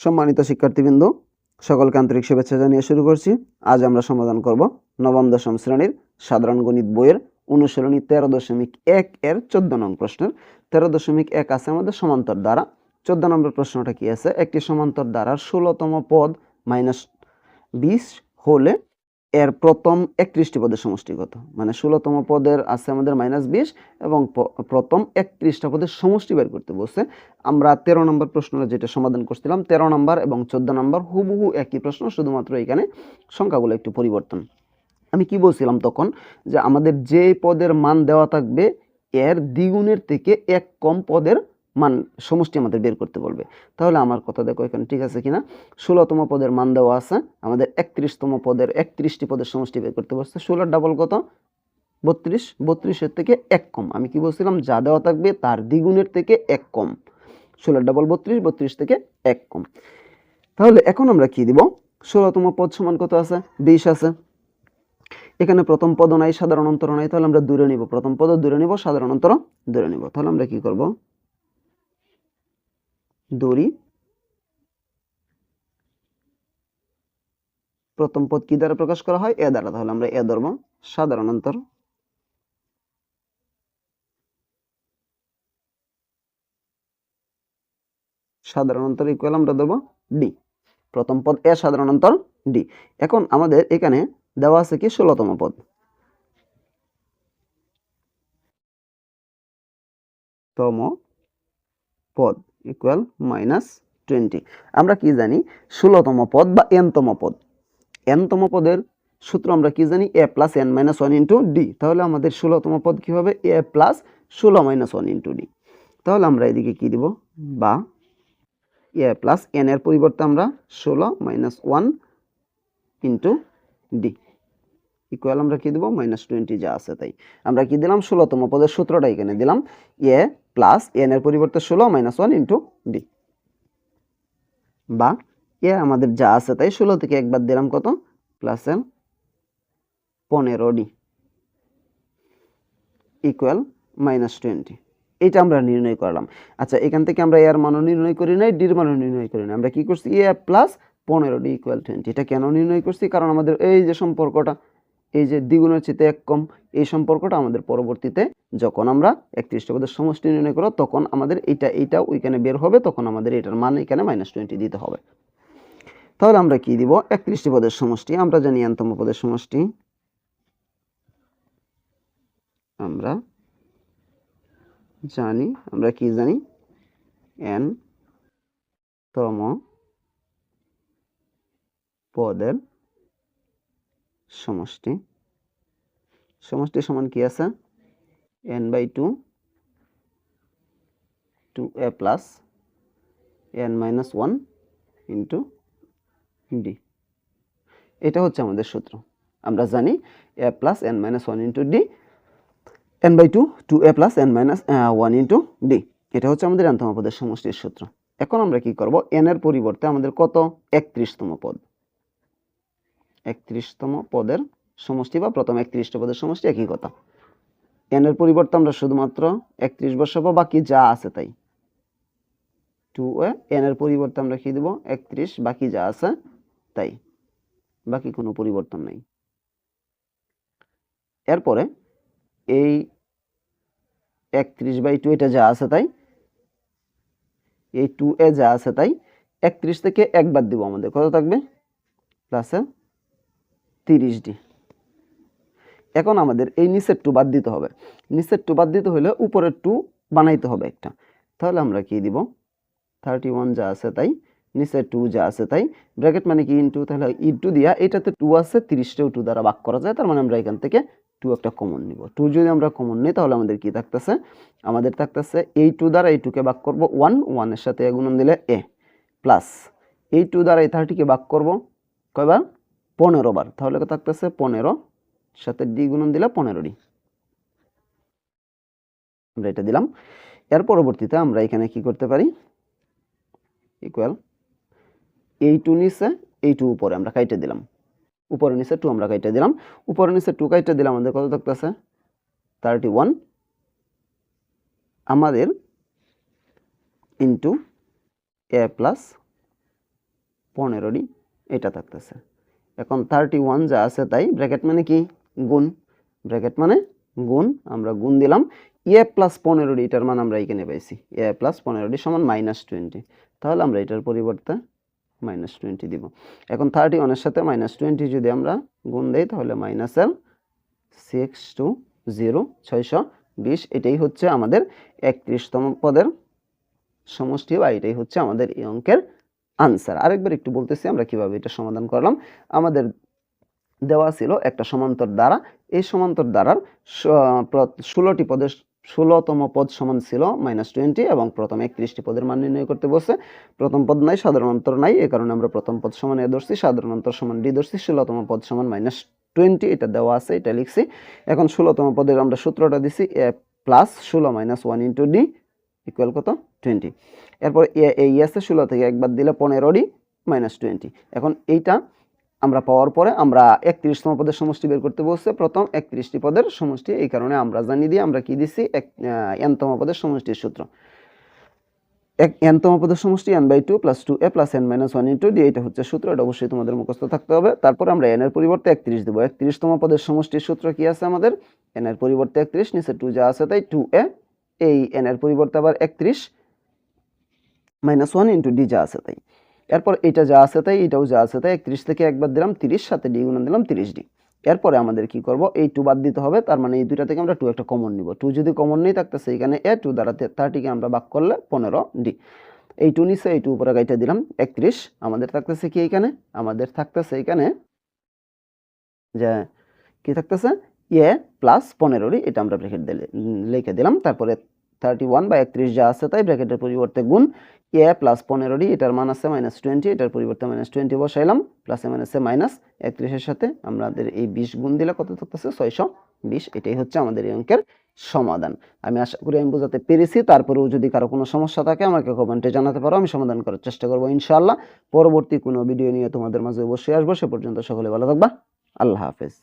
সম্মানিত শিক্ষার্থীবৃন্দ, সকলকে আন্তরিক শুভেচ্ছা জানিয়ে শুরু করছি। আজ আমরা সমাধান করব নবম দশম শ্রেণীর সাধারণ গণিত বইয়ের অনুশীলনী 13.1 এর 14 নং প্রশ্নের 13.1 আছে আমাদের সমান্তর দ্বারা। 14 নম্বর প্রশ্নটা কি আছে? একটি সমান্তর দ্বারার 16তম পদ -20 হলে এর প্রথম 31টি পদের সমষ্টি কত? মানে 16তম পদের আছে আমাদের -20 এবং প্রথম 31টা পদের সমষ্টি বের করতে বলছে। আমরা 13 নম্বর প্রশ্নটা যেটা সমাধান করছিলাম, 13 নম্বর এবং 14 নম্বর হুবহু একই প্রশ্ন, শুধুমাত্র এখানে সংখ্যাগুলো একটু পরিবর্তন। আমি কি বলছিলাম তখন? যে আমাদের যে পদের মান দেওয়া থাকবে এর দ্বিগুণের থেকে এক কম পদের মান সমষ্টি আমাদের বের করতে বলবে। তাহলে আমার কথা দেখো এখানে ঠিক আছে কিনা। 16তম পদের মান দেওয়া আছে, আমাদের 31তম পদের 31টি পদের সমষ্টি বের করতে বলছে। 16 ডাবল কত? 32। 32-এর থেকে এক কম। আমি কি বলছিলাম? যা দেওয়া থাকবে তার দ্বিগুণের থেকে এক কম। 16 ডাবল 32, 32 থেকে এক কম। তাহলে এখন আমরা কি দিব? 16তম পদ সমান কত আছে? 20 আছে। এখানে প্রথম পদ নাই, সাধারণ অন্তর নাই, তাহলে আমরা দূরে নিব। প্রথম পদ দূরে নিব, সাধারণ অন্তর দূরে নিব। তাহলে আমরা কি করব? দূরি প্রথম পদ কি দ্বারা প্রকাশ করা হয়? এ দ্বারা। তাহলে আমরা এ ধরব। সাধারণ অন্তর ইকুয়াল আমরা ধরব ডি। প্রথম পদ এ, সাধারণ অন্তর ডি। এখন আমাদের এখানে দেওয়া আছে কি? 16তম পদ। তম পদ ইকুয়াল -20। আমরা কি জানি? 16তম পদ বা n-তম পদ। n-তম পদের সূত্র আমরা কি জানি? a plus n minus 1 into D. তাহলে আমাদের 16তম পদ কি হবে? a plus 16 minus 1 into D. তাহলে আমরা এদিকে কি দিব? বা a প্লাস n এর পরিবর্তে আমরা 16 মাইনাস 1 ইন্টু ডি ইকুয়াল আমরা কি দেব? -20 যা আছে তাই। আমরা কি দিলাম? 16তম পদের সূত্রটা এখানে দিলাম। a প্লাস n এর পরিবর্তে 16 মাইনাস 1 ইন্টু ডি, বা এ আমাদের যা আছে তাই। 16 থেকে একবার দিলাম কত? Plus L 15d equal -20। এটা আমরা নির্ণয় করলাম। আচ্ছা, এখান থেকে আমরা এর মানও নির্ণয় করি নাই, ডির মানও নির্ণয় করি না। আমরা কি করছি? এ প্লাস 15d ইকুয়াল 20। এটা কেন নির্ণয় করছি? কারণ আমাদের এই যে সম্পর্কটা, এই যে দ্বিগুণের চেয়ে এক কম, এই সম্পর্কটা আমাদের পরবর্তীতে যখন আমরা 31টা পদের সমষ্টি নির্ণয় করব তখন আমাদের এইটা ওইখানে বের হবে, তখন আমাদের এটার মান এখানে -20 দিতে হবে। তাহলে আমরা কি দিব? 31টি পদের সমষ্টি আমরা জানি n-তম পদের সমষ্টি। আমরা কি জানি? n-তম পদের সমষ্টি সমান কি আছে? n/2 2a plus n minus 1 into D. এটা হচ্ছে আমাদের সূত্র। আমরা জানি a plus n minus 1 into D, n/2 2a plus n minus 1 into D. এটা হচ্ছে আমাদের n-তম পদের সমষ্টির সূত্র। এখন আমরা কি করব? n এর পরিবর্তে আমাদের কত? 31তম পদ। 31তম পদের সমষ্টি বা প্রথম 31টা পদের সমষ্টি একই কথা। n এর পরিবর্তে আমরা শুধুমাত্র 31 বসাবো, বাকি যা আছে তাই। 2a, n এর পরিবর্তে আমরা কি দেব? 31, বাকি যা আছে তাই, বাকি কোনো পরিবর্তন নাই। এরপরে এই 31/2 এটা যা আছে তাই, এই 2a যা আছে তাই, 31 থেকে একবার দিব, আমাদের কত থাকবে? প্লাসে 30d। এখন আমাদের এই নিচের 2 বাদ দিতে হবে। নিচের 2 বাদ দিতে হলে উপরের 2 বানাইতে হবে একটা। তাহলে আমরা কি দিব? 31 যা আছে তাই, নিচের 2 যা আছে তাই, ব্র্যাকেট মানে কি? ইনটু। তাহলে ইনটু দিয়া এটাতে 2 আছে, 30টাও 2 দ্বারা ভাগ করা যায়, তার মানে আমরা এখান থেকে 2 একটা কমন নিব। 2 যদি আমরা কমন নিই তাহলে আমাদের কি থাকতেছে? আমাদের থাকতেছে এই 2 দ্বারা এই 2 কে ভাগ করব 1, 1 এর সাথে গুণন দিলে a, প্লাস এই 2 দ্বারা এই 30 কে ভাগ করব কয়বার? 15 বার। তাহলে থাকতেছে 15 সাথে ডি গুণন দিলে 15d। আমরা এটা দিলাম। এর পরবর্তীতে আমরা এখানে কি করতে পারি? ইকুয়াল এই 2 নিচে, এই 2 উপরে আমরা কাইটে দিলাম। উপরে নিচে 2 আমরা কাইটে দিলাম। উপরে নিচে 2 কাইটে দিলাম, আমাদের কত থাকতেছে? 31 আমাদের ইনটু a প্লাস 15D এটা থাকতেছে। এখন 31 যা আছে তাই, ব্র্যাকেট মানে কি গুণ, ব্র্যাকেট মানে গুণ, আমরা গুণ দিলাম a প্লাস 15D, এটার মান আমরা এখানে পাইছি a প্লাস 15D সমান -20, তাহলে আমরা এটার পরিবর্তে -20 দিব। এখন 31 এর সাথে -20 যদি আমরা গুণ দেই তাহলে মাইনাসের 620, এটাই হচ্ছে আমাদের 31তম পদের সমষ্টি, বা এটাই হচ্ছে আমাদের এই অঙ্কের আনসার। আরেকবার একটু বলতেছি আমরা কিভাবে এটা সমাধান করলাম। আমাদের দেওয়া ছিল একটা সমান্তর দ্বারা, এই সমান্তর দ্বারার 16টি পদের 16তম পদ সমান ছিল -20 এবং প্রথম 31টি পদের মান নির্ণয় করতে বলছে। প্রথম পদ নাই, সাধারণ অন্তর নাই, এই কারণে আমরা প্রথম পদ সমান এ ধরছি, সাধারণ অন্তর সমান ডি ধরছি, 16তম পদ সমান -20, এটা দেওয়া আছে, এটা লিখছি। এখন 16তম পদের আমরা সূত্রটা দিছি a প্লাস 16 - 1 × d ইকুয়াল কত 20। এরপর এই আছে 16 থেকে একবার দিলে 15D -20। এখন এইটা আমরা পাওয়ার পরে আমরা 31তম পদের সমষ্টি বের করতে বলছে, প্রথম 31টি পদের সমষ্টি, এই কারণে আমরা জানি দিয়ে আমরা কি দিছি n তম পদের সমষ্টির সূত্র, n তম পদের সমষ্টি n/2 + 2a + n - 1 × d, এটা হচ্ছে সূত্র, এটা অবশ্যই তোমাদের মুখস্থ থাকতে হবে। তারপর আমরা n এর পরিবর্তে 31 দেব। 31তম পদের সমষ্টির সূত্র কি আছে আমাদের, n এর পরিবর্তে 31, নিচে 2 যা আছে তাই 2a, এই n এর পরিবর্তে আবার 31 - 1 × d যা আছে তাই। এরপর এটা যা আছে তাই, এটাও যা আছে তাই, 31 থেকে একবার দিলাম 30, সাথে d গুণন দিলাম 30d। এরপরে আমাদের কি করব, এই 2 বাদ দিতে হবে, তার মানে এই দুইটা থেকে আমরা 2 একটা কমন নিব। 2 যদি কমন নেই থাকতেছে এখানে a, 2 দ্বারা 30কে আমরা ভাগ করলে 15d। এই 2 নিচে, এই 2 উপরে গাইটা দিলাম 31, আমাদের থাকতেছে কি এখানে, আমাদের থাকতেছে এখানে যে কি থাকতেছে a প্লাস 15d, এটা আমরা ব্র্যাকেট দিলে লিখে দিলাম। তারপরে 31/31 যা আছে তাই ব্র্যাকেটের পরিবর্তে গুণ a প্লাস 15d, এটার মান আছে -20, এটার পরিবর্তে -20 বসাইলাম, প্লাস এর মান আছে -31 এর সাথে আমাদের এই 20 গুণ দিলে কত থাকতেছে 620। এটাই হচ্ছে আমাদের এই অঙ্কের সমাধান। আমি আশা করি আমি বোঝাতে পেরেছি। তারপরেও যদি কারো কোনো সমস্যা থাকে আমাকে কমেন্টে জানাতে পারো, আমি সমাধান করার চেষ্টা করবো ইনশাআল্লাহ। পরবর্তী কোনো ভিডিও নিয়ে তোমাদের মাঝে অবশ্যই আসবো। সে পর্যন্ত সকলে ভালো থাকবা। আল্লাহ হাফেজ।